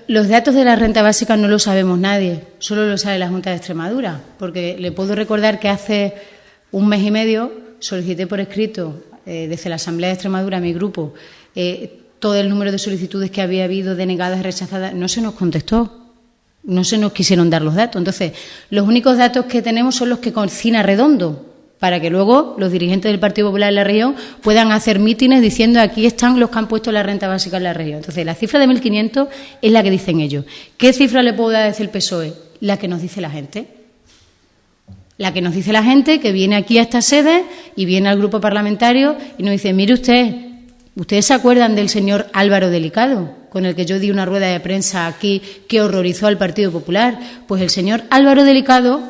Los datos de la renta básica no lo sabemos nadie, solo lo sabe la Junta de Extremadura, porque le puedo recordar que hace un mes y medio solicité por escrito desde la Asamblea de Extremadura, mi grupo, todo el número de solicitudes que había habido, denegadas, rechazadas. No se nos contestó, no se nos quisieron dar los datos. Entonces, los únicos datos que tenemos son los que cocina Redondo, para que luego los dirigentes del Partido Popular en la región puedan hacer mítines diciendo aquí están los que han puesto la renta básica en la región. Entonces, la cifra de 1.500 es la que dicen ellos. ¿Qué cifra le puedo dar desde el PSOE? La que nos dice la gente. La que nos dice la gente que viene aquí a esta sede y viene al grupo parlamentario y nos dice, mire usted, ¿ustedes se acuerdan del señor Álvaro Delicado, con el que yo di una rueda de prensa aquí que horrorizó al Partido Popular? Pues el señor Álvaro Delicado,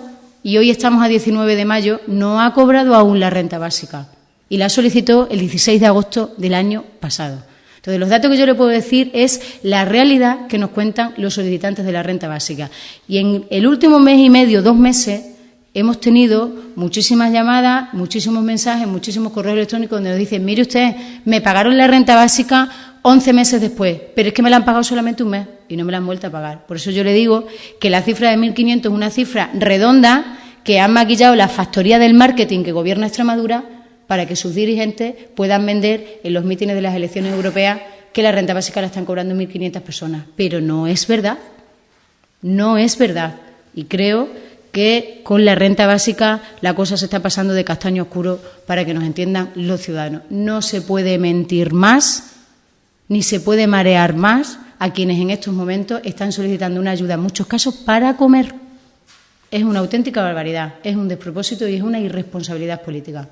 y hoy estamos a 19 de mayo, no ha cobrado aún la renta básica y la solicitó el 16 de agosto del año pasado. Entonces, los datos que yo le puedo decir es la realidad que nos cuentan los solicitantes de la renta básica. Y en el último mes y medio, 2 meses, hemos tenido muchísimas llamadas, muchísimos mensajes, muchísimos correos electrónicos donde nos dicen, mire usted, me pagaron la renta básica 11 meses después, pero es que me la han pagado solamente un mes y no me la han vuelto a pagar. Por eso yo le digo que la cifra de 1.500 es una cifra redonda que ha maquillado la factoría del marketing que gobierna Extremadura para que sus dirigentes puedan vender en los mítines de las elecciones europeas que la renta básica la están cobrando 1.500 personas. Pero no es verdad, no es verdad. Y creo que con la renta básica la cosa se está pasando de castaño oscuro para que nos entiendan los ciudadanos. No se puede mentir más ni se puede marear más a quienes en estos momentos están solicitando una ayuda, en muchos casos, para comer. Es una auténtica barbaridad, es un despropósito y es una irresponsabilidad política.